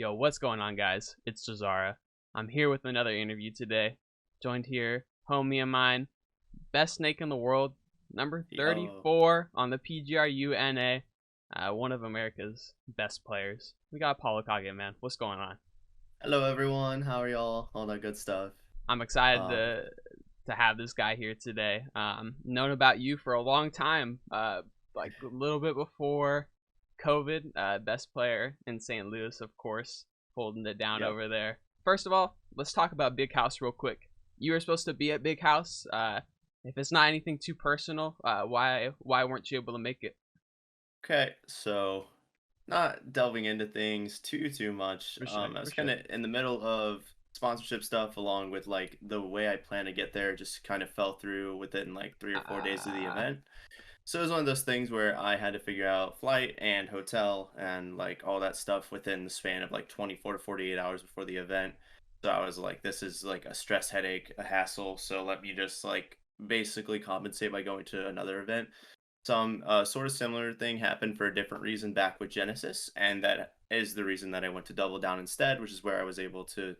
Yo, what's going on, guys? It's Jazara. I'm here with another interview today. Joined here, homie of mine, best snake in the world, number Yo, 34 on the PGRU one of America's best players. We got ApolloKage, man. What's going on? hello everyone. How are y'all? All that good stuff. I'm excited Um, to have this guy here today. Known about you for a long time, like a little bit before COVID. Best player in St. Louis, of course, holding it down yep. over there. First of all, let's talk about Big House real quick. You were supposed to be at Big House. If it's not anything too personal, why weren't you able to make it? Okay, so not delving into things too much. For sure, I for was kind sure. of in the middle of sponsorship stuff, along with like the way I plan to get there, just kind of fell through within like 3 or 4 days of the Uh, event. So it was one of those things where I had to figure out flight and hotel and like all that stuff within the span of like 24 to 48 hours before the event. So I was like, this is like a stress headache, a hassle. So let me just like basically compensate by going to another event. Some sort of similar thing happened for a different reason back with Genesis, and that is the reason that I went to Double Down instead, which is where I was able to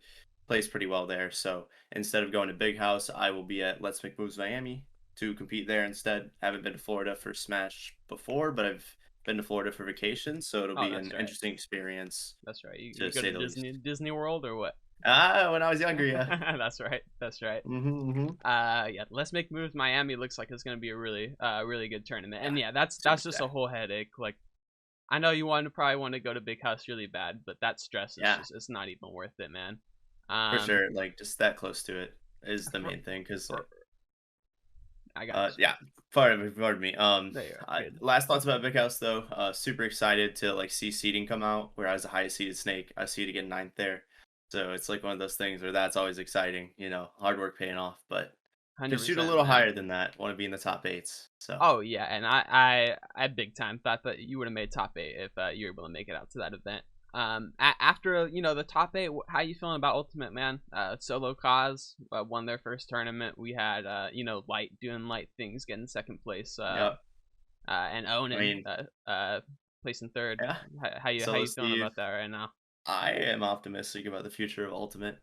place pretty well there. So instead of going to Big House, I will be at Let's Make Moves Miami to compete there instead. Haven't been to Florida for Smash before, but I've been to Florida for vacation, so it'll oh, be that's an right. interesting experience That's right. You to go say to the least. Disney World or what? When I was younger, yeah. That's right. That's right. Mm-hmm. Yeah, let's make moves. Miami looks like it's gonna be a really good tournament, Yeah, and yeah, super that's just a stacked. whole headache. Like, I know you probably want to go to Big House really bad, but that stress is Yeah, just it's not even worth it, man. for Um, sure. Like just that close to it is the for, main thing, because for I got you. Yeah, pardon me. There you are. Good. Last thoughts about Big House though. Super excited to like see seeding come out. Where I was the highest seeded snake, I see it again ninth there. So it's like one of those things where that's always exciting. Hard work paying off. But hundred could shoot a percent, little man. higher than that. Want to be in the top eights. So Oh yeah, and I big time thought that you would have made top eight if you were able to make it out to that event. After the top eight, how you feeling about Ultimate, man? Solo Cause won their first tournament. We had Light doing light things, getting second place. yep. And I Onan mean, placing third. yeah. How Solo you feeling Steve. about that right now? I am optimistic about the future of Ultimate.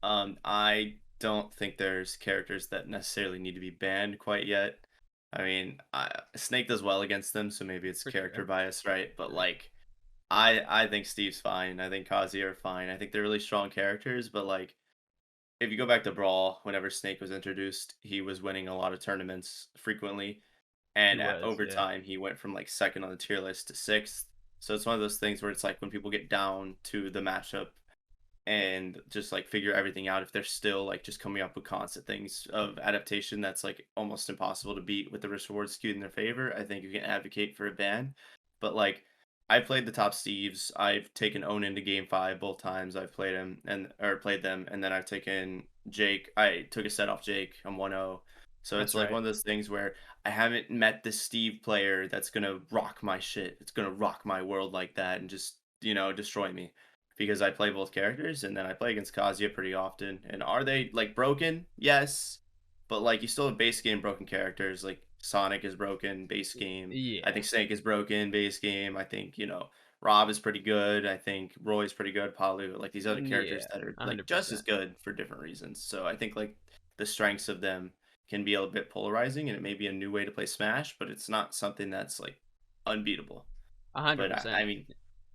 I don't think there's characters that necessarily need to be banned quite yet. I mean, Snake does well against them, so maybe it's For character sure. bias, right? But Yeah. like, I think Steve's fine. I think Kazi are fine. I think they're really strong characters. But like, if you go back to Brawl, whenever Snake was introduced, he was winning a lot of tournaments frequently, He and was, over yeah. time, he went from like second on the tier list to sixth. So it's one of those things where it's like when people get down to the matchup and just like figure everything out, if they're still like just coming up with constant things of adaptation that's like almost impossible to beat with the risk reward skewed in their favor, I think you can advocate for a ban. But like, I played the top Steves. I've taken Owen into game five both times I've played him, and or played them, and then I've taken Jake. I took a set off Jake. I'm 1-0. So That's it's like right. one of those things where I haven't met the Steve player that's gonna rock my shit. It's gonna rock my world like that and just destroy me, because I play both characters, and then I play against Kazuya pretty often. And are they like broken? Yes, but like you still have base game broken characters. Like Sonic is broken base game. I Yeah. think Snake is broken base game. I think Rob is pretty good. I think Roy's pretty good. Palu, like these other characters Yeah. that are like just as 100%. good for different reasons. So I think like the strengths of them can be a bit polarizing, and it may be a new way to play Smash, but it's not something that's like unbeatable. A hundred But I percent. mean,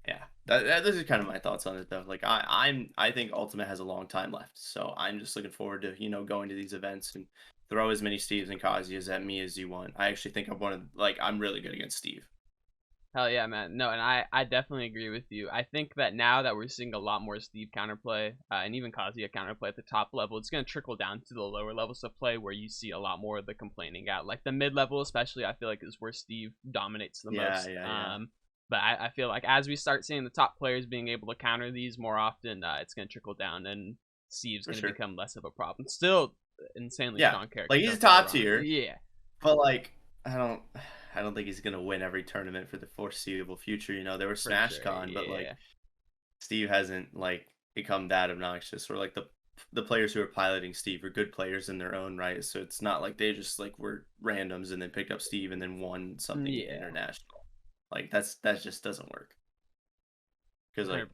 yeah, those are kind of my thoughts on it though. Like I think Ultimate has a long time left, so I'm just looking forward to going to these events and throw as many Steves and Kazias at me as you want. I actually think I'm one of like I'm really good against Steve. Hell yeah, man. No, and I definitely agree with you. I think that now that we're seeing a lot more Steve counterplay, and even Kazuya counterplay at the top level, it's going to trickle down to the lower levels of play where you see a lot more of the complaining out. Like the mid level, especially, I feel like is where Steve dominates the Yeah, most. yeah, yeah, But I feel like as we start seeing the top players being able to counter these more often, it's going to trickle down and Steve's for going to sure. become less of a problem. Still insanely Yeah, strong character, like he's don't get me top wrong. tier, Yeah, but like I don't. I don't think he's gonna win every tournament for the foreseeable future. There was for Smash sure. Con, but like Yeah. Steve hasn't like become that obnoxious, or like the players who are piloting Steve are good players in their own right. So it's not like they just like were randoms and then picked up Steve and then won something Yeah. international. Like that just doesn't work. Because like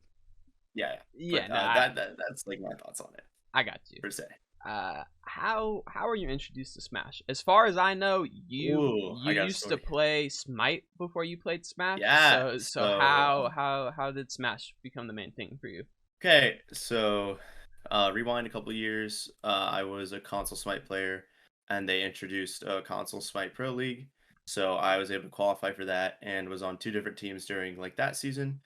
Yeah, yeah. Yeah, But no, that's like my thoughts on it I got you. per se. How are you introduced to Smash? As far as I know, Ooh, you I got a used to story. play Smite before you played Smash. Yeah. So So how did Smash become the main thing for you? okay, so rewind a couple years. I was a console Smite player, and they introduced a console Smite Pro League. So I was able to qualify for that, and was on two different teams during like that season.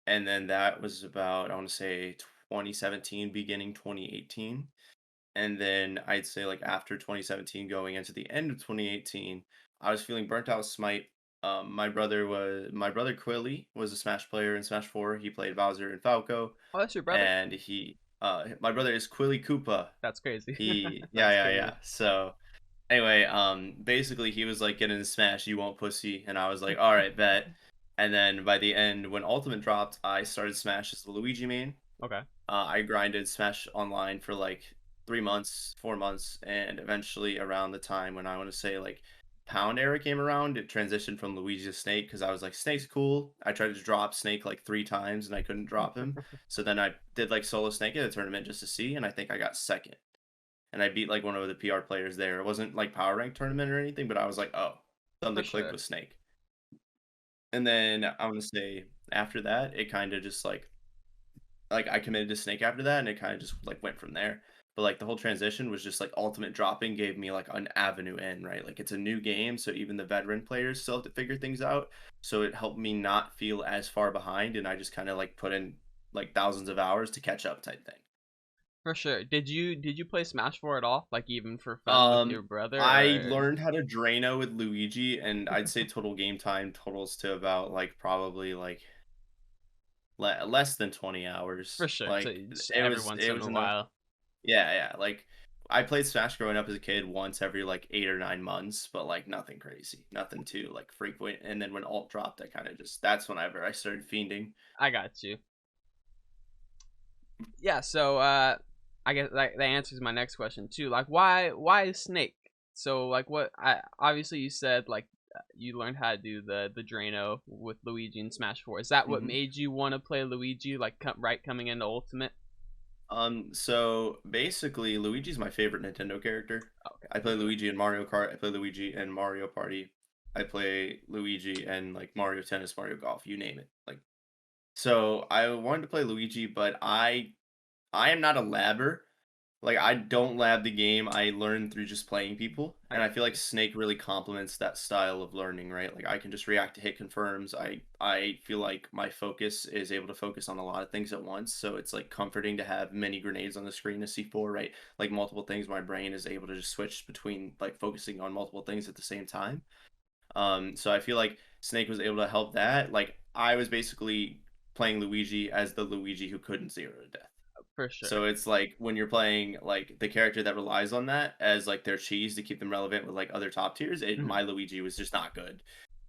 And then that was about I want to say 2017, beginning 2018. And then I'd say like after 2017, going into the end of 2018, I was feeling burnt out with Smite. My brother Quilly was a Smash player in Smash 4. He played Bowser and Falco, Oh, that's your brother. and my brother is Quilly Koopa. That's crazy. He That's yeah. crazy. So anyway, basically he was like, get into Smash, you won't pussy, and I was like, all right, bet. And then by the end, when Ultimate dropped, I started Smash as the Luigi main. Okay, I grinded Smash Online for like 3 months, 4 months, and eventually around the time when I want to say like Pound era came around, it transitioned from Luigi to Snake because I was like, Snake's cool. I tried to drop Snake like 3 times and I couldn't drop him. So then I did like solo Snake at a tournament just to see, and I think I got second. And I beat like one of the PR players there. It wasn't like power rank tournament or anything, but I was like, oh, for something clicked sure. with Snake. And then I want to say after that, it kind of just like I committed to Snake after that, and it kind of just like went from there. But like the whole transition was just like ultimate dropping gave me like an avenue in, right? Like it's a new game, so even the veteran players still have to figure things out. So it helped me not feel as far behind, and I just kind of like put in like thousands of hours to catch up type thing. For sure. Did you play Smash 4 at all? Like even for fun with your brother I or learned how to Drano with Luigi, and I'd say total game time totals to about like probably like less than 20 for hours. sure. So Like just it every was once it in was a enough. while. Yeah, yeah. Like I played Smash growing up as a kid once every like 8 or 9 months, but like nothing crazy, nothing too like frequent. And then when alt dropped, I kind of just that's whenever I started fiending. I got you. Yeah, so I guess that answers my next question too. Like why is Snake? So like what I obviously you said like you learned how to do the Drano with Luigi in Smash 4. Is that what hmm made you want to play Luigi like right coming into Ultimate? So basically, Luigi's my favorite Nintendo character. Okay, I for play sure. Luigi in Mario Kart. I play Luigi in Mario Party. I play Luigi and like Mario Tennis, Mario Golf, you name it. Like so, I wanted to play Luigi, but I am not a labber. Like I don't lab the game. I learn through just playing people, I and I got feel like you. Snake really complements that style of learning, right? Like I can just react to hit confirms. I feel like my focus is able to focus on a lot of things at once, so it's like comforting to have many grenades on the screen to C4, right? Like multiple things. My brain is able to just switch between like focusing on multiple things at the same time. So I feel like Snake was able to help that. Like I was basically playing Luigi as the Luigi who couldn't zero to death. For sure. So it's like when you're playing like the character that relies on that as like their cheese to keep them relevant with like other top tiers, Mhm. my Luigi was just not good.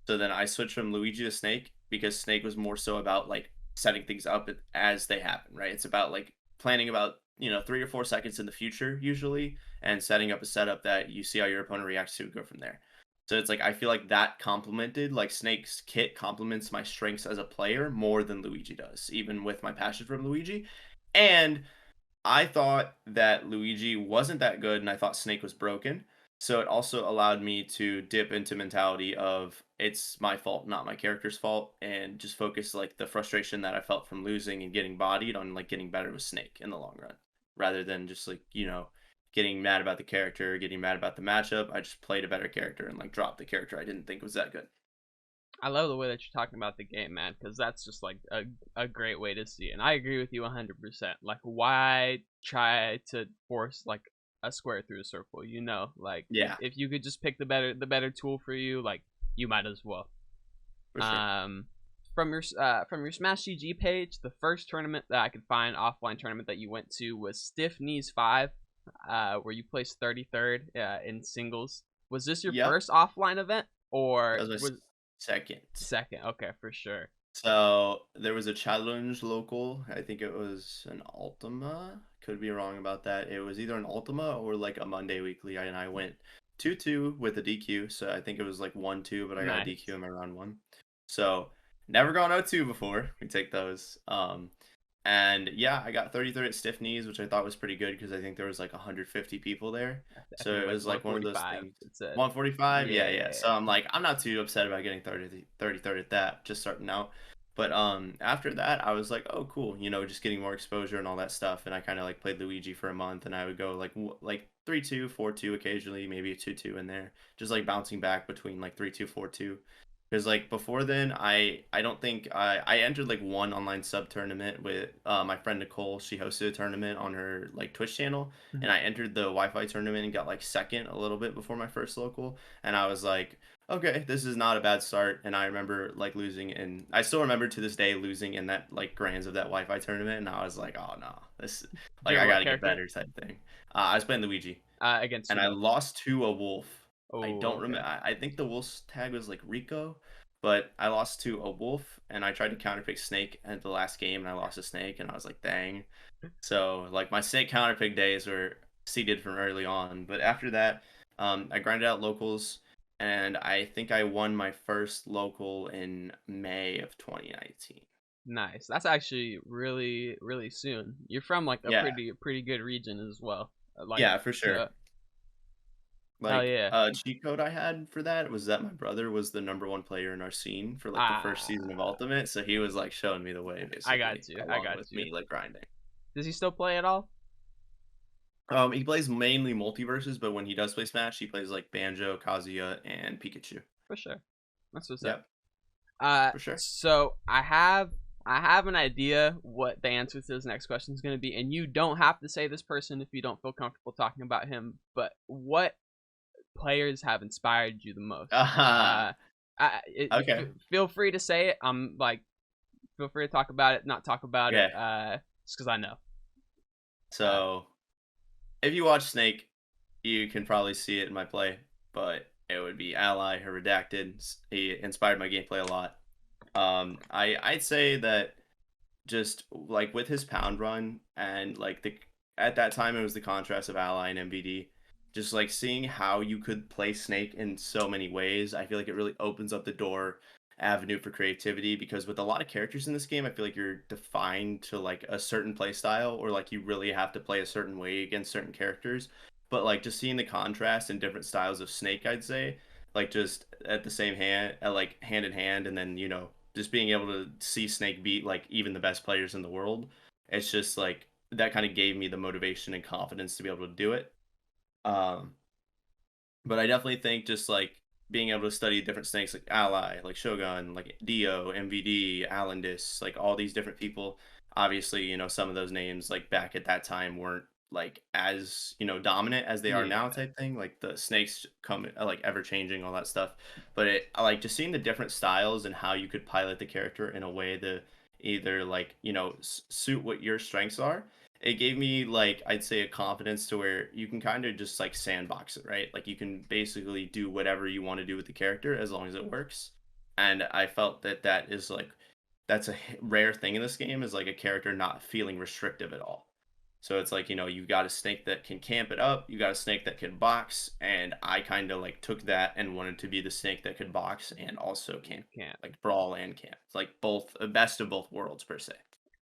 So then I switched from Luigi to Snake because Snake was more so about like setting things up as they happen, right? It's about like planning about 3 or 4 seconds in the future usually, and setting up a setup that you see how your opponent reacts to and go from there. So it's like I feel like that complemented like Snake's kit complements my strengths as a player more than Luigi does, even with my passion from Luigi. And I thought that Luigi wasn't that good, and I thought Snake was broken. So it also allowed me to dip into mentality of it's my fault, not my character's fault, and just focus like the frustration that I felt from losing and getting bodied on like getting better with Snake in the long run, rather than just like getting mad about the character, getting mad about the matchup. I just played a better character and like dropped the character I didn't think was that good. I love the way that you're talking about the game, man, because that's just like a great way to see it. And I agree with you 100%. Like, why try to force like a square through a circle? Like Yeah, if you could just pick the better tool for you, like you might as well. for sure. Um, from your Smash GG page, the first tournament that I could find offline tournament that you went to was Stiff Knees 5, where you placed 33rd in singles. Was this your Yep, first offline event that or was my was second. second? Okay, for sure. So there was a challenge local. I think it was an Ultima. Could be wrong about that. It was either an Ultima or like a Monday weekly, and I went 2-2 with a DQ. So I think it was like 1-2, but I got a DQ Nice. in my round one. So never gone 0-2 before. We take those. And yeah, I got 33rd at stiff knees, which I thought was pretty good because I think there was like 150 people there. I So think it like was like one of those 145. things. It said. 145? Yeah, yeah. Yeah. So I'm like, I'm not too upset about getting 33rd at that, just starting out. But after that, I was like, oh, cool, just getting more exposure and all that stuff. And I kind of like played Luigi for a month, and I would go like 3-2, 4-2 occasionally, maybe a 2-2 in there, just like bouncing back between like 3-2, 4-2. Because like before then, I don't think I entered like one online sub tournament with my friend Nicole. She hosted a tournament on her like Twitch channel, and Mhm. I entered the Wi-Fi tournament and got like second a little bit before my first local. And I was like, okay, this is not a bad start. And I remember like losing, and I still remember to this day losing in that like grands of that Wi-Fi tournament. And I was like, oh no, this like You're I what gotta get character? better type thing. I was playing Luigi, Against and you I though. lost to a wolf. I Oh, don't okay. remember. I think the wolf's tag was like Rico, but I lost to a wolf, and I tried to counterpick snake at the last game, and I lost a snake, and I was like, dang. So like my snake counterpick days were seeded from early on, but after that, I grinded out locals, and I think I won my first local in May of 2019. Nice. That's actually really really soon. You're from like a Yeah, pretty good region as well. Like yeah, for sure. so. Hell Like yeah. cheat code I had for that was that my brother was the number one player in our scene for like the first season of Ah, Ultimate, so he was like showing me the way I got basically, you. I along got with you. me like grinding. Does he still play at all? He plays mainly multiverses, but when he does play Smash, he plays like Banjo, Kazuya, and Pikachu. For sure. That's what's up. Yep, for sure. So I have an idea what the answer to this next question is going to be, and you don't have to say this person if you don't feel comfortable talking about him. But what players have inspired you the most? Ah, okay. Feel free to say it. I'm like, feel free to talk about it, not talk about it. Okay. Just because I know. Uh, So if you watch Snake, you can probably see it in my play, but it would be Ally, her redacted. He inspired my gameplay a lot. I'd say that just like with his pound run and like the at that time it was the contrast of Ally and MVD. Just like seeing how you could play Snake in so many ways, I feel like it really opens up the door avenue for creativity because with a lot of characters in this game, I feel like you're defined to like a certain play style or like you really have to play a certain way against certain characters. But like just seeing the contrast in different styles of Snake, I'd say, like just at the same hand, like hand in hand, and then just being able to see Snake beat like even the best players in the world, it's just like that kind of gave me the motivation and confidence to be able to do it. Um, but I definitely think just like being able to study different snakes like Ally, like Shogun, like Dio, MVD, Alandis, like all these different people. Obviously, some of those names like back at that time weren't like as dominant as they are now yeah, type thing. Like the snakes come like ever changing, all that stuff. But I like just seeing the different styles and how you could pilot the character in a way to either like suit what your strengths are. It gave me like I'd say a confidence to where you can kind of just like sandbox it, right? Like you can basically do whatever you want to do with the character as long as it works. And I felt that that is like that's a rare thing in this game is like a character not feeling restrictive at all. So it's like, you got a snake that can camp it up, you got a snake that can box, and I kind of like took that and wanted to be the snake that could box and also camp, can't. like brawl and camp. It's like both, the best of both worlds per se.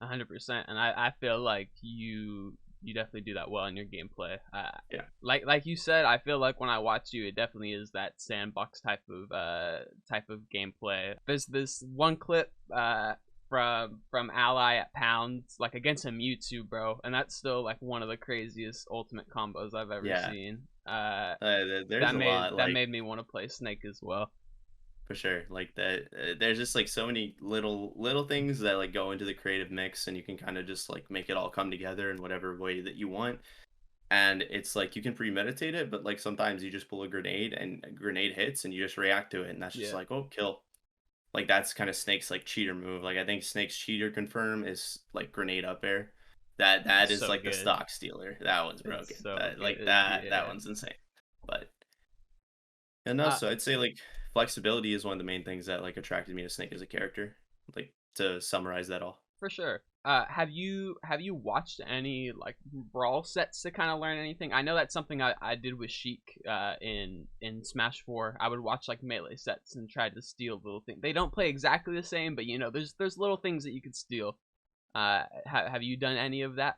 100%, and I feel like you definitely do that well in your gameplay. Yeah. Like you said, I feel like when I watch you, it definitely is that sandbox type of gameplay. There's this one clip from Ally at Pounds like against a Mewtwo, bro, and that's still like one of the craziest ultimate combos I've ever Yeah. seen. There's a lot That like made me want to play Snake as well. for sure like that. There's just like so many little things that like go into the creative mix, and you can kind of just like make it all come together in whatever way that you want. And it's like you can premeditate it, but like sometimes you just pull a grenade and a grenade hits and you just react to it, and that's just Yeah, like, oh, kill. Like that's kind of Snake's like cheater move. Like I think Snake's cheater confirm is like grenade up air. That is so like the good. stock stealer. That one's broken. It's so That like good. that Yeah. one's insane. But yeah, no, Uh, so I'd say like flexibility is one of the main things that like attracted me to Snake as a character. Like to summarize that all. For sure. Have you watched any like brawl sets to kind of learn anything? I know that's something I did with Sheik in Smash 4. I would watch like melee sets and try to steal little things. They don't play exactly the same, but there's little things that you could steal. Have you done any of that?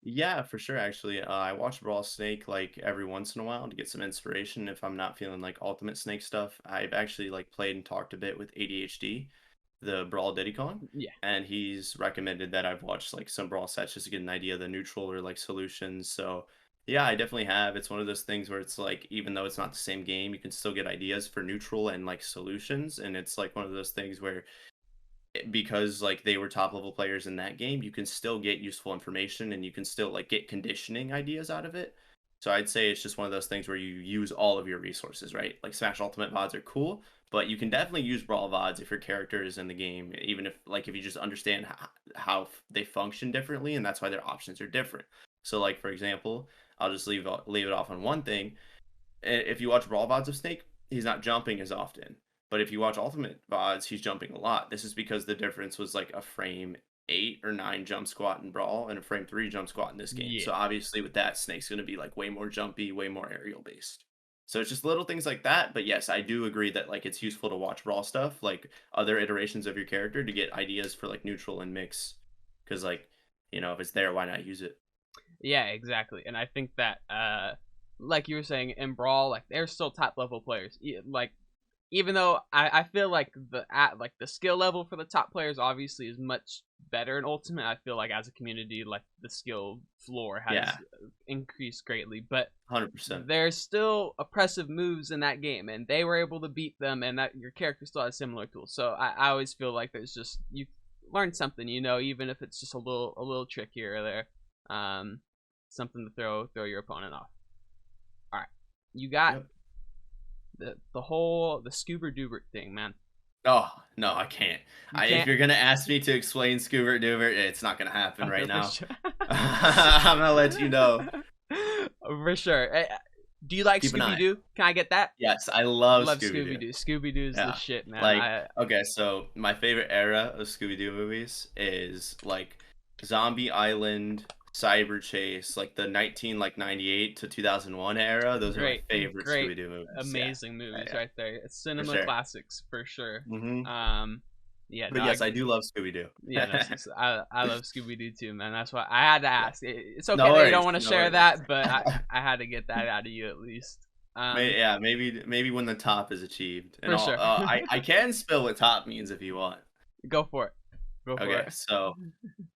Yeah, for sure. Actually, I watch Brawl Snake like every once in a while to get some inspiration if I'm not feeling like Ultimate Snake stuff. I've actually like played and talked a bit with ADHD, the Brawl Diddy Kong, Yeah. and he's recommended that I've watched like some Brawl sets just to get an idea of the neutral or like solutions. So yeah, I definitely have. It's one of those things where it's like even though it's not the same game, you can still get ideas for neutral and like solutions, and it's like one of those things where because like they were top level players in that game, you can still get useful information and you can still like get conditioning ideas out of it. So I'd say it's just one of those things where you use all of your resources, right? Like Smash Ultimate VODs are cool, but you can definitely use Brawl VODs if your character is in the game, even if like if you just understand how they function differently, and that's why their options are different. So like for example, I'll just leave it off on one thing. If you watch Brawl VODs of Snake, he's not jumping as often. But if you watch Ultimate VODs, he's jumping a lot. This is because the difference was like a frame 8 or 9 jump squat in Brawl and a frame 3 jump squat in this game. Yeah. So obviously with that, Snake's going to be like way more jumpy, way more aerial based. So it's just little things like that. But yes, I do agree that like it's useful to watch Brawl stuff, like other iterations of your character to get ideas for like neutral and mix. Because like, if it's there, why not use it? Yeah, exactly. And I think that like you were saying in Brawl, like they're still top level players. Like even though I feel like the skill level for the top players obviously is much better in Ultimate. I feel like as a community, like the skill floor has Yeah, increased greatly, but 100%. there's still oppressive moves in that game, and they were able to beat them, and that your character still has similar tools. So I always feel like there's just you learn something, even if it's just a little trick here or there, something to throw your opponent off. All right, you got Yep. the Scuba Dubert thing, man. Oh, no, I can't. You If can't. you're gonna ask me to explain Scoobert Doobert, it's not gonna happen Okay, right for now. sure. I'm gonna let you know. For sure. Do you like Keep an Scooby eye. Doo? Can I get that? Yes, I love Love Scooby Scooby Doo. Doo. Scooby Doo's the Yeah. shit, man. Like, okay, so my favorite era of Scooby Doo movies is like Zombie Island, Cyber Chase, like the 1998 to 2001 era. Those are my Great, favorite great, Scooby Doo movies. Yeah. amazing movies Yeah, right there. for Cinema sure. classics for sure. Hmm. Yeah, no, But yes, I do love Scooby Doo. yeah, no, I love Scooby Doo too, man. That's why I had to Yeah. ask. It's No okay that you don't worries. want to No share worries. that, but I had to get that out of you at least. Yeah, maybe when the top is achieved, and For all. sure. I can spill what top means if you want. Go for it. Go for Okay, it. so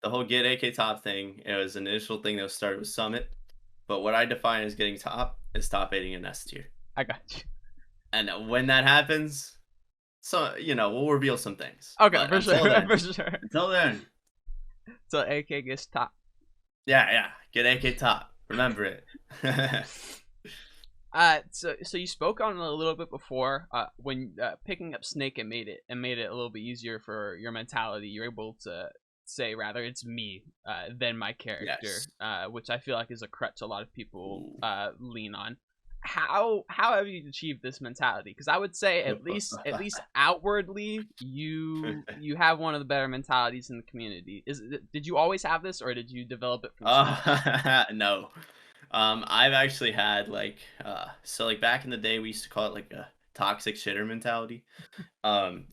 the whole get AK top thing, it was an initial thing that was started with Summit, but what I define as getting top is top aiding an S tier, I got you. and when that happens, so we'll reveal some things. Okay, But for until sure, then, for sure. until then, So AK gets top. yeah, get AK top. Remember it. So you spoke on it a little bit before. When picking up Snake, it a little bit easier for your mentality. You're able to say rather it's me than my character, Yes. which I feel like is a crutch a lot of people Ooh. lean on. How have you achieved this mentality? Because I would say at least outwardly you have one of the better mentalities in the community. Did you always have this, or did you develop it from Snake? No. I've actually had like so like back in the day we used to call it like a toxic shitter mentality. Um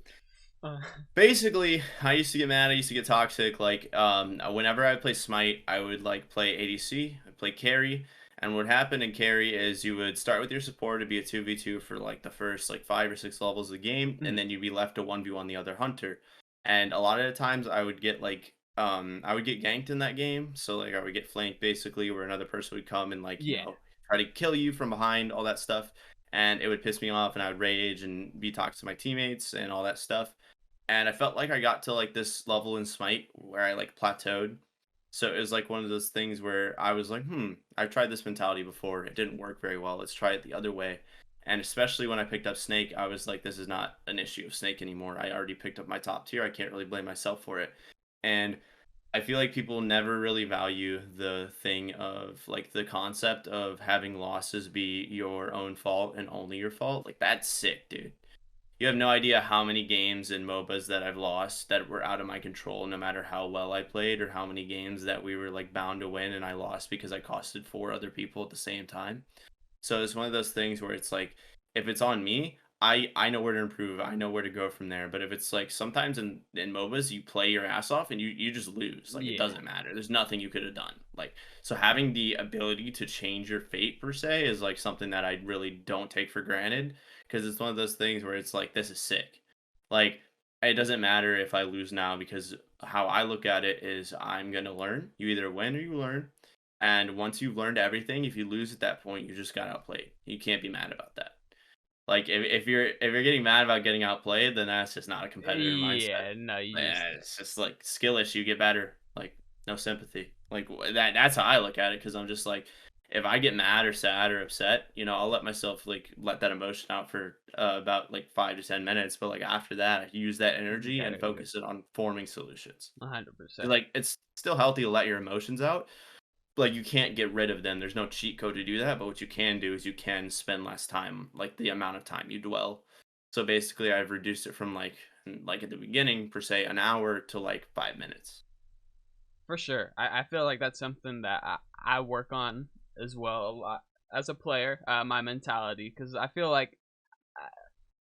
Uh, Basically, I used to get mad, I used to get toxic. Like whenever I play Smite, I would like play ADC, I'd play carry, and what happened in carry is you would start with your support to be a 2v2 for like the first like 5 or 6 levels of the game, and mhm. then you'd be left to 1v1 the other hunter. And a lot of the times I would get like I would get ganked in that game. So like I would get flanked basically where another person would come and like, Yeah, try to kill you from behind, all that stuff. And it would piss me off and I would rage and be toxic to my teammates and all that stuff. And I felt like I got to like this level in Smite where I like plateaued. So it was like one of those things where I was like, I've tried this mentality before. It didn't work very well. Let's try it the other way. And especially when I picked up Snake, I was like, this is not an issue of Snake anymore. I already picked up my top tier. I can't really blame myself for it. And I feel like people never really value the thing of like the concept of having losses be your own fault and only your fault. Like that's sick, dude. You have no idea how many games in MOBAs that I've lost that were out of my control, no matter how well I played, or how many games that we were like bound to win and I lost because I costed 4 other people at the same time. So it's one of those things where it's like, if it's on me, I know where to improve. I know where to go from there. But if it's like sometimes in MOBAs you play your ass off and you just lose. Like it Yeah. doesn't matter. There's nothing you could have done. Like so having the ability to change your fate per se is like something that I really don't take for granted because it's one of those things where it's like this is sick. Like it doesn't matter if I lose now because how I look at it is I'm gonna learn. You either win or you learn. And once you've learned everything, if you lose at that point, you just got outplayed. You can't be mad about that. Like if you're getting mad about getting outplayed, then that's just not a competitor mindset. Yeah, no, you just Yeah, it's just like skill issue, get better. Like no sympathy. Like that's how I look at it because I'm just like if I get mad or sad or upset, I'll let myself like let that emotion out for about like 5 to 10 minutes. But like after that, I use that energy and better, focus it on forming solutions. 'Cause, 100%. like it's still healthy to let your emotions out, like you can't get rid of them. There's no cheat code to do that, but what you can do is you can spend less time, like the amount of time you dwell. So basically, I've reduced it from like at the beginning per se an hour to like 5 minutes. For sure. I feel like that's something that I work on as well a lot as a player, my mentality, because I feel like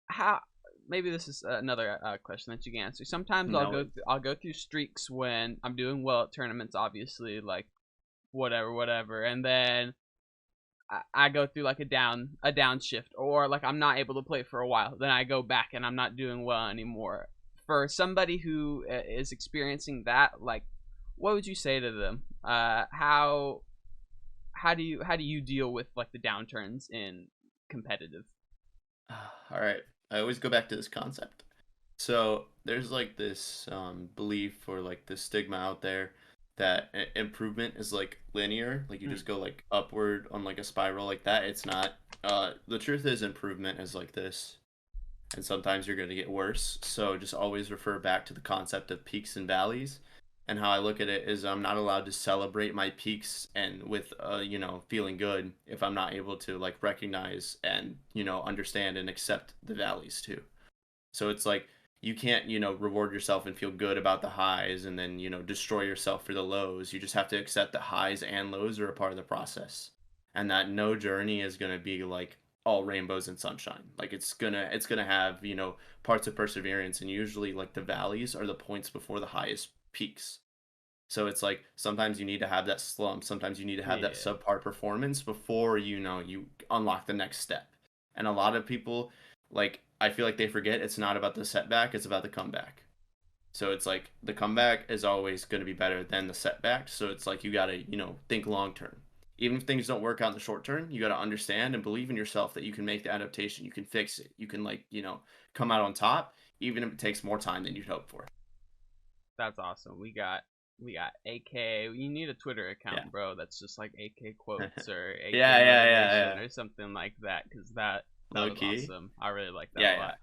how maybe this is another question that you can answer. Sometimes No, I'll go through streaks when I'm doing well at tournaments, obviously, like whatever, and then I go through like a downshift, or like I'm not able to play for a while. Then I go back and I'm not doing well anymore. For somebody who is experiencing that, like, what would you say to them? How do you deal with like the downturns in competitive? all right. I always go back to this concept. So there's like this belief or like this stigma out there that improvement is like linear, like you Mm, just go like upward on like a spiral like that. It's not. The truth is improvement is like this, and sometimes you're going to get worse. So just always refer back to the concept of peaks and valleys. And how I look at it is I'm not allowed to celebrate my peaks and with feeling good if I'm not able to like recognize and understand and accept the valleys too. So it's like you can't, reward yourself and feel good about the highs and then, destroy yourself for the lows. You just have to accept that highs and lows are a part of the process. And that no journey is going to be like all rainbows and sunshine. Like it's going to have, parts of perseverance, and usually like the valleys are the points before the highest peaks. So it's like sometimes you need to have that slump, sometimes you need to have that yeah, subpar performance before you unlock the next step. And a lot of people like I feel like they forget it's not about the setback, it's about the comeback. So it's like the comeback is always going to be better than the setback. So it's like you got to, think long term. Even if things don't work out in the short term, you got to understand and believe in yourself that you can make the adaptation, you can fix it. You can like, come out on top even if it takes more time than you'd hope for. that's awesome. We got AK. You need a Twitter Yeah. account, bro. That's just like AK quotes or AK Yeah, yeah, yeah, motivation yeah. or something like that. Because that Low was key. awesome. I really like that a Yeah, yeah, lot.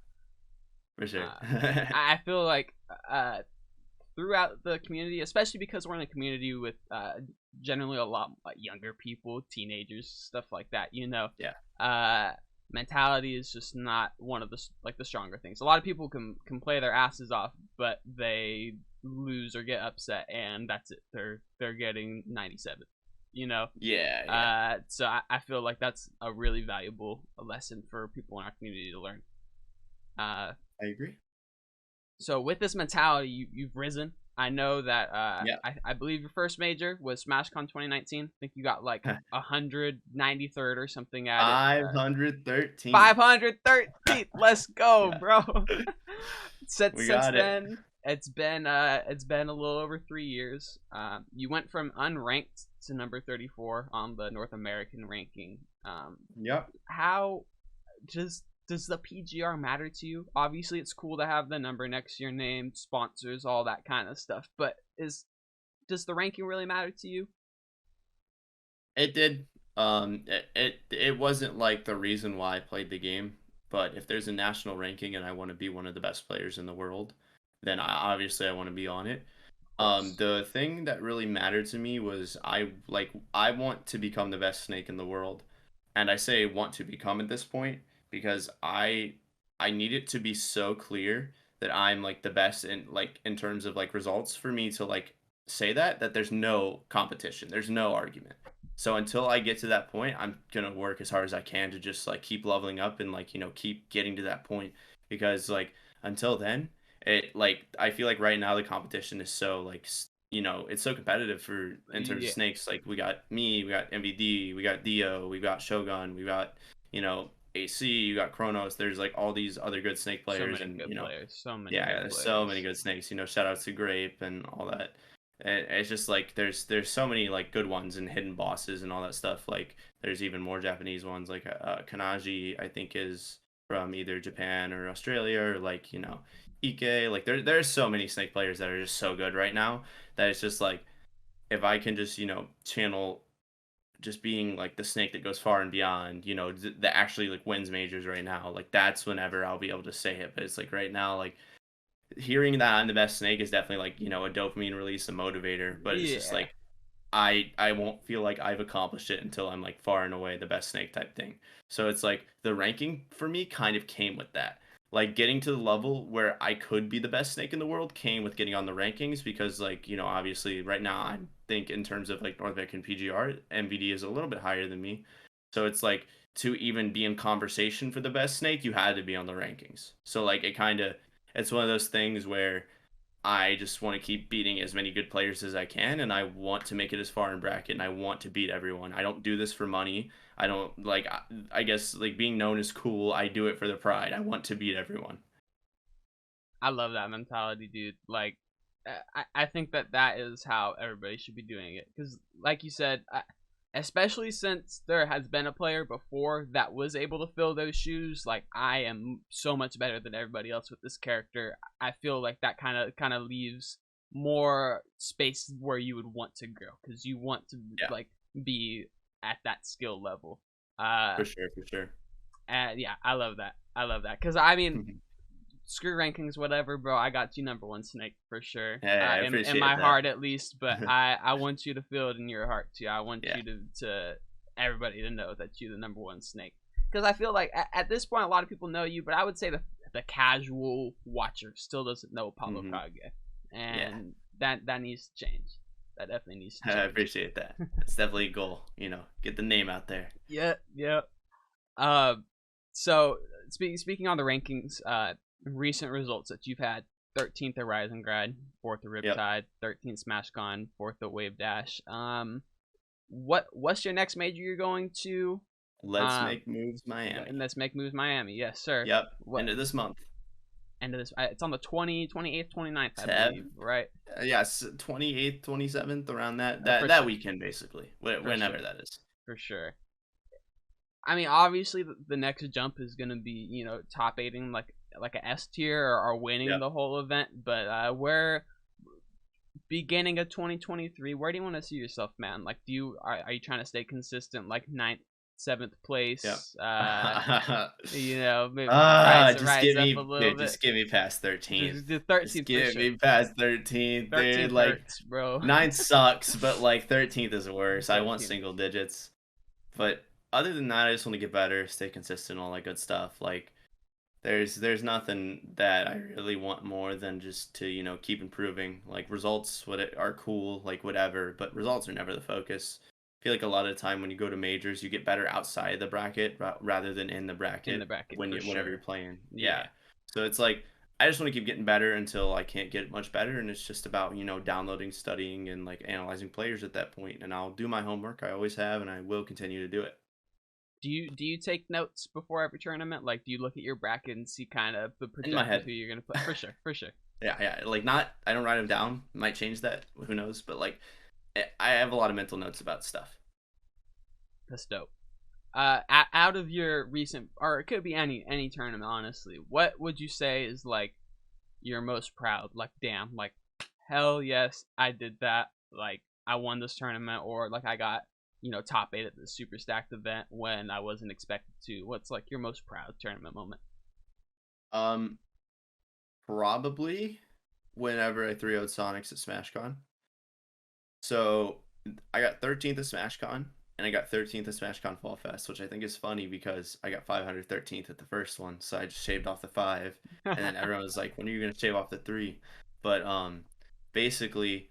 for sure. Uh, I feel like uh, throughout the community, especially because we're in a community with generally a lot younger people, teenagers, stuff like that. Yeah. Uh, mentality is just not one of the stronger things. A lot of people can play their asses off, but they lose or get upset, and that's it. They're getting 97. You know. Yeah, yeah. So I feel like that's a really valuable lesson for people in our community to learn. Uh, I agree. so with this mentality, you've risen. I know that Yeah. I believe your first major was SmashCon 2019. I think you got like 193rd or something at it. 513. 513th. Let's go, Yeah, bro. we Since got it. then, it's been a little over 3 years. You went from unranked to number 34 on the North American ranking. Yep. How does the PGR matter to you? Obviously, it's cool to have the number next to your name, sponsors, all that kind of stuff. But does the ranking really matter to you? It did. It wasn't like the reason why I played the game, but if there's a national ranking and I want to be one of the best players in the world, then I want to be on it. Of course. The thing that really mattered to me was I want to become the best snake in the world, and I say want to become at this point because I need it to be so clear that I'm like the best in terms of like results for me to like say that there's no competition, there's no argument. So until I get to that point, I'm gonna work as hard as I can to just like keep leveling up and like keep getting to that point because like until then, it like I feel like right now the competition is so like it's so competitive for in terms of Yeah, snakes. Like we got me, we got MVD, we got Dio, we got Shogun, we got AC, you got Kronos. There's like all these other good snake so players, many and good players, so many yeah, good there's so many players. good snakes. Shout out to Grape and all that. And it's just like there's so many like good ones and hidden bosses and all that stuff. Like there's even more Japanese ones like Kanaji I think is from either Japan or Australia or like Ike. Like there's so many snake players that are just so good right now that it's just like if I can just channel just being like the snake that goes far and beyond, that actually like wins majors right now. Like that's whenever I'll be able to say it. But it's like right now, like hearing that I'm the best snake is definitely like a dopamine release, a motivator. But it's just Yeah, like I won't feel like I've accomplished it until I'm like far and away the best snake type thing. So it's like the ranking for me kind of came with that. Like getting to the level where I could be the best snake in the world came with getting on the rankings because like, obviously right now I think in terms of like North American PGR, MVD is a little bit higher than me. So it's like to even be in conversation for the best snake, you had to be on the rankings. So like it's one of those things where I just want to keep beating as many good players as I can, and I want to make it as far in bracket, and I want to beat everyone. I don't do this for money. I don't like. I guess like being known is cool. I do it for the pride. I want to beat everyone. I love that mentality, dude. Like, I think that that is how everybody should be doing it. Because, like you said, especially since there has been a player before that was able to fill those shoes, like I am so much better than everybody else with this character. I feel like that kind of leaves more space where you would want to grow because you want to Yeah, like be at that skill level. Uh, for sure, for sure. yeah, I love that. I love that because I mean screw rankings, whatever, bro. I got you number one snake for sure. Hey, I In appreciate my that. heart at least, but I want you to feel it in your heart too. I want Yeah. you to everybody to know that you're the number one snake. Because I feel like at this point, a lot of people know you, but I would say the casual watcher still doesn't know hmm ApolloKage, Yeah, and that needs to change. That definitely needs to I change. appreciate that. It's definitely a goal. Get the name out there. Yeah, yeah. Uh, so speaking on the rankings, recent results that you've had: 13th at Rising Grad, 4th at Yep. Riptide, 13th SmashCon, 4th at Wave Dash. What's your next major you're going to? Let's Um, make moves, and Miami. let's make moves Miami. Yes, sir. Yep. What End of this month. end of this? It's on the 28th, 29th, I Tab. believe. Right? Yes, 28th, 27th, around that For that sure. weekend, basically, For whenever sure. that is. For sure. I mean, obviously, the next jump is gonna be top eighting like a S tier or winning Yep. the whole event. But where beginning of 2023, where do you want to see yourself, man? Like, are you trying to stay consistent, like ninth, seventh Yep. place? Maybe rise up a little bit. Just give me past 13th. The Just 13th for give sure. me past 13th, dude. 13th Like hurts, bro. nine sucks, but like 13th is worse. I want 13th. single digits. But other than that, I just want to get better, stay consistent, all that good stuff. Like there's nothing that I really want more than just to keep improving. Like results are cool, like whatever, but results are never the focus. I feel like a lot of the time when you go to majors, you get better outside the bracket rather than in the In the bracket bracket for whenever you're sure. playing. Yeah, Yeah. so it's like I just want to keep getting better until I can't get much better, and it's just about downloading, studying, and like analyzing players at that point. And I'll do my homework. I always have, and I will continue to do it. Do you take notes before every tournament? Like, do you look at your bracket and see kind of the In my projected head. who you're gonna play? For sure, for sure. Yeah, yeah. Like not, I don't write them down. Might change that. Who knows? But like, I have a lot of mental notes about stuff. That's dope. Out of your recent, or it could be any tournament, honestly, what would you say is like your most proud? Like, damn, like hell yes, I did that. Like, I won this tournament, or like I got top eight at the super stacked event when I wasn't expected to. What's like your most proud tournament moment? Um, Probably whenever I 3-0'd Sonics at SmashCon. So I got 13th at SmashCon and I got 13th at SmashCon Fall Fest, which I think is funny because I got 513th at the first one, so I just shaved off the five, and then everyone was like, "When are you gonna shave off the three?" But basically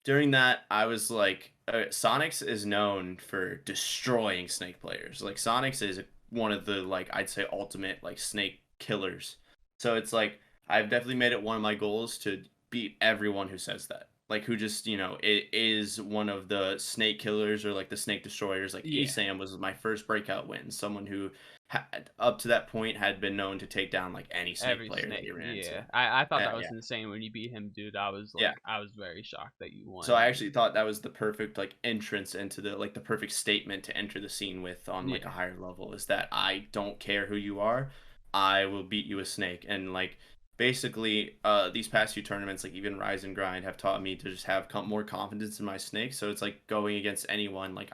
during that, I was like, Sonics is known for destroying Snake players. Like Sonics is one of the like I'd say ultimate like Snake killers. So it's like I've definitely made it one of my goals to beat everyone who says that. Like who just it is one of the Snake killers or like the Snake destroyers. Like Yeah. ASAM was my first breakout win. Someone who had up to that point had been known to take down like any Snake Every player that snake, he ran into. yeah. I thought that Yeah, was insane when you beat him, dude. I was yeah. like, I was very shocked that you So won. I actually thought that was the perfect like entrance into the like the perfect statement to enter the scene with on like a Yeah, higher level is that I don't care who you are, I will beat you a snake. And like basically these past few tournaments like even Rise and Grind have taught me to just have more confidence in my snake. So it's like going against anyone like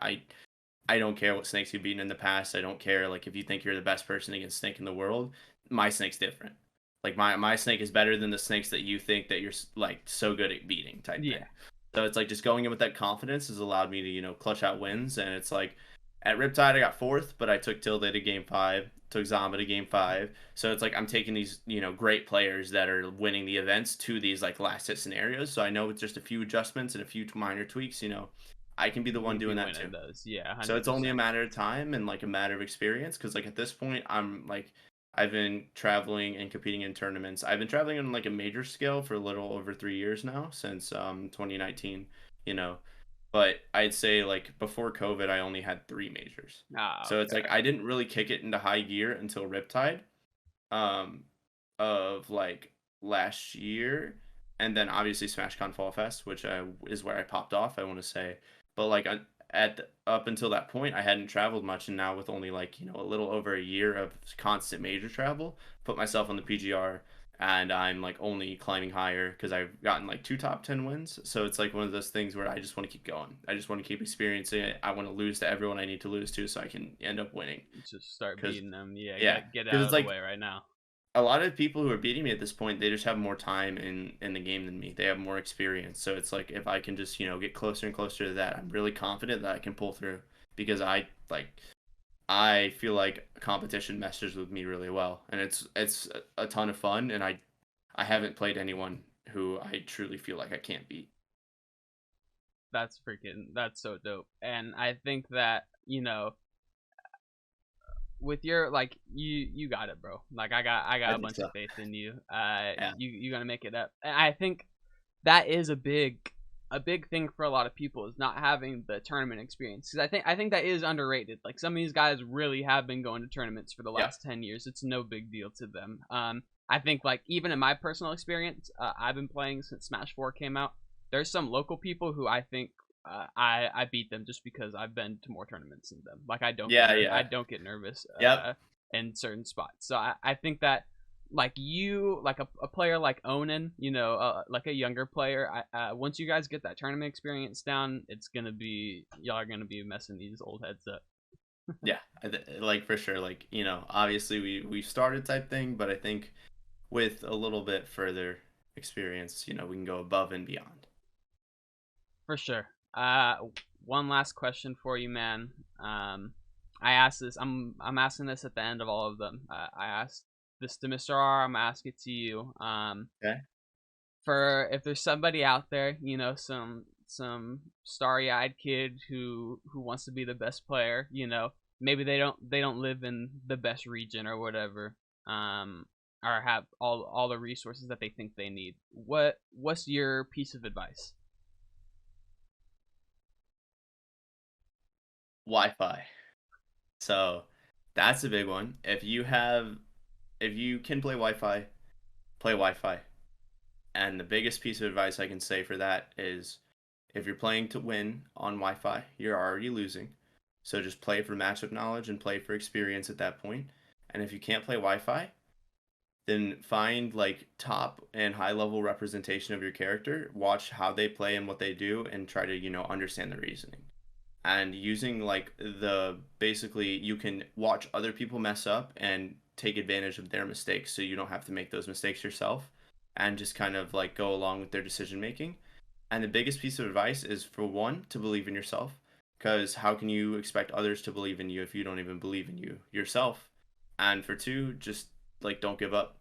I don't care what snakes you've beaten in the past. I don't care like if you think you're the best person against snake in the world. My snake's different. Like my snake is better than the snakes that you think that you're like so good at beating type yeah. thing. So it's like just going in with that confidence has allowed me to clutch out wins. And it's like at Riptide I got fourth, but I took Tilde to game five, took Zamba to game five. So it's like I'm taking these great players that are winning the events to these like last hit scenarios. So I know with just a few adjustments and a few minor tweaks, I can be the one You'll be doing that too. winning those. Yeah, So it's only a 100%. matter of time and like a matter of experience because like at this point I'm like I've been traveling and competing in tournaments. I've been traveling on like a major scale for a little over 3 years now since 2019, you know. But I'd say like before COVID I only had three majors. Ah, So it's like okay. I didn't really kick it into high gear until Riptide um of like last year, and then obviously SmashCon Fall Fest, which is where I popped off, I want to say. But like up until that point, I hadn't traveled much, and now with only like a little over a year of constant major travel, put myself on the PGR, and I'm like only climbing higher because I've gotten like two top 10 wins. So it's like one of those things where I just want to keep going. I just want to keep experiencing it. I want to lose to everyone I need to lose to so I can end up winning. Just start Because beating them. Yeah, yeah, get because out it's of the like way right now. a lot of people who are beating me at this point, they just have more time in the game than me. They have more experience. So it's like if I can just, get closer and closer to that, I'm really confident that I can pull through because I feel like competition meshes with me really well and it's a ton of fun and I haven't played anyone who I truly feel like I can't beat. That's so dope. And I think that, with your like you got it, bro. Like I got I a think bunch of so. faith in you. Yeah. You gonna make it up. And I think that is a big thing for a lot of people is not having the tournament experience. Because I think that is underrated. Like some of these guys really have been going to tournaments for the Yeah. last 10 years. It's no big deal to them. I think like even in my personal experience, I've been playing since Smash 4 came out. There's some local people who I think I beat them just because I've been to more tournaments than them. Like Yeah, I yeah. don't get nervous Yep. in certain spots. So I think that like you like a player like Onan, like a younger player. Once you guys get that tournament experience down, it's gonna be y'all are gonna be messing these old heads up. Yeah. Like for sure like, obviously we started type thing, but I think with a little bit further experience, we can go above and beyond. For sure. One last question for you, man. I asked this. I'm asking this at the end of all of them. I asked this to Mr. R. I'm asking it to you. Okay. For if there's somebody out there, some starry-eyed kid who wants to be the best player, maybe they don't live in the best region or whatever, or have all the resources that they think they need. What's your piece of advice? Wi-Fi. So that's a big one. If you can play Wi-Fi. And the biggest piece of advice I can say for that is if you're playing to win on Wi-Fi, you're already losing. So just play for matchup knowledge and play for experience at that point. And if you can't play Wi-Fi, then find like top and high level representation of your character, watch how they play and what they do, and try to, understand the reasoning. And using like the basically you can watch other people mess up and take advantage of their mistakes so you don't have to make those mistakes yourself and just kind of like go along with their decision making. And the biggest piece of advice is for one, to believe in yourself. Because how can you expect others to believe in you if you don't even believe in you yourself? And for two, just like don't give up.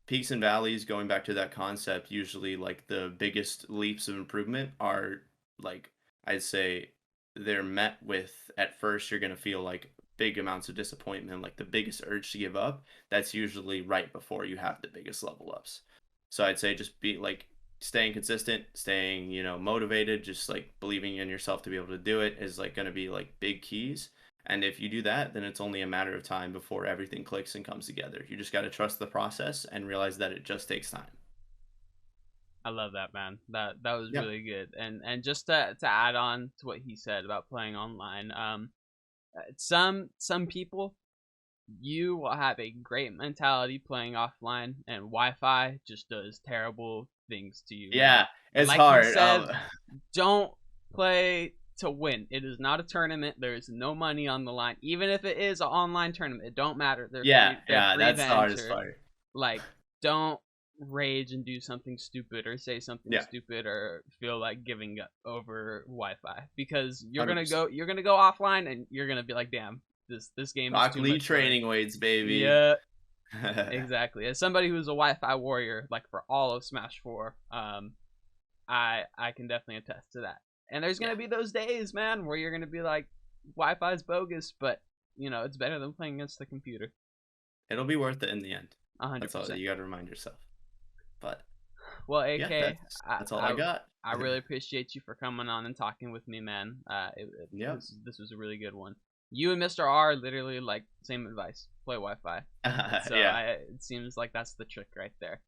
peaks and valleys, going back to that concept, usually like the biggest leaps of improvement are like, I'd say they're met with, at first you're going to feel like big amounts of disappointment, like the biggest urge to give up. That's usually right before you have the biggest level ups. So I'd say just be like staying consistent, staying, motivated, just like believing in yourself to be able to do it is like going to be like big keys. And if you do that, then it's only a matter of time before everything clicks and comes together. You just got to trust the process and realize that it just takes time. I love that, man. That was Yeah. really good. And just to add on to what he said about playing online, some people, you will have a great mentality playing offline, and Wi-Fi just does terrible things to you, man. Yeah, And it's like he hard. said, don't play to win. It is not a tournament. There is no money on the line. Even if it is an online tournament, it don't matter. They're yeah, free. They're yeah, free that's to the hardest enter. part. Like, don't rage and do something stupid or say something Yeah, stupid or feel like giving up over Wi-Fi, because you're gonna 100%. go offline and you're gonna be like, damn, this game is Rock too Lee much for me. training weights, baby. Yeah, exactly. As somebody who's a Wi-Fi warrior, like for all of Smash 4, I can definitely attest to that. And there's Yeah, gonna be those days, man, where you're gonna be like, Wi-Fi's bogus, but it's better than playing against the computer. it'll be worth it in the end. A hundred That's all percent. you got to remind yourself. But Well, yeah, AK, I, that's all I I got. I really appreciate you for coming on and talking with me, man. Yep. This was a really good one. You and Mr. R literally like same advice. Play Wi-Fi. So Yeah. it seems like that's the trick right there.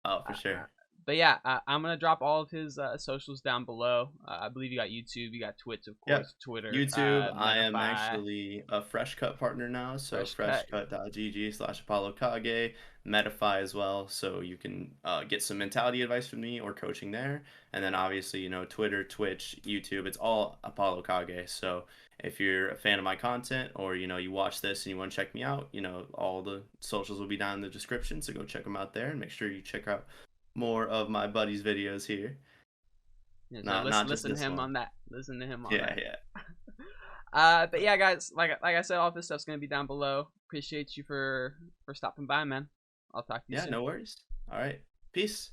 Oh, for Uh, sure. but yeah, I'm gonna drop all of his socials down below. I believe you got YouTube, you got Twitch, of Yep. course, Twitter, YouTube, I am Metafy, actually a Fresh Cut partner now, so Fresh Cut. freshcut.gg/ApolloKage, Metafy as well, so you can get some mentality advice from me or coaching there. And then obviously, Twitter, Twitch, YouTube, it's all ApolloKage. So if you're a fan of my content or, you watch this and you want to check me out, all the socials will be down in the description, so go check them out there and make sure you check out more of my buddy's videos here. Yeah, so Not just listen to this him one. on that. Listen to him on Yeah, that. yeah. But yeah, guys, like I said, all this stuff's gonna be down below. Appreciate you for stopping by, man. I'll talk to you Yeah, soon. no worries. All right. Peace.